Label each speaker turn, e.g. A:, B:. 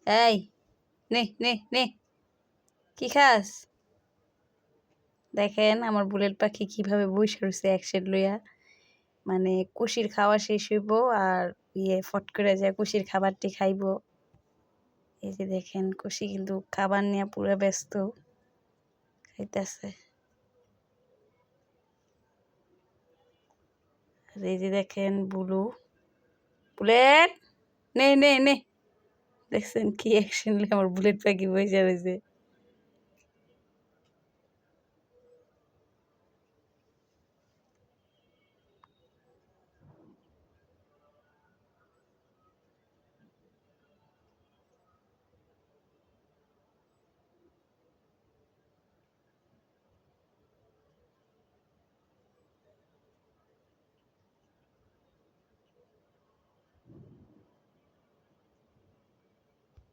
A: এই নে নে নে কি খাস? দেখেন আমার বুলেট পাখি কিভাবে বইসা রইছে একশের লইয়া। মানে কুশির খাওয়া শেষ হইব আর ফট করে যায় কুশির খাবারটি খাইব। এই যে দেখেন কুশি কিন্তু খাবার নিয়ে পুরো ব্যস্ত, খাইতেছে। আর এই যে দেখেন বুলেট নে নে নে, দেখছেন কি অ্যাকশন আমার বুলেট পাখি বইসা রয়েছে।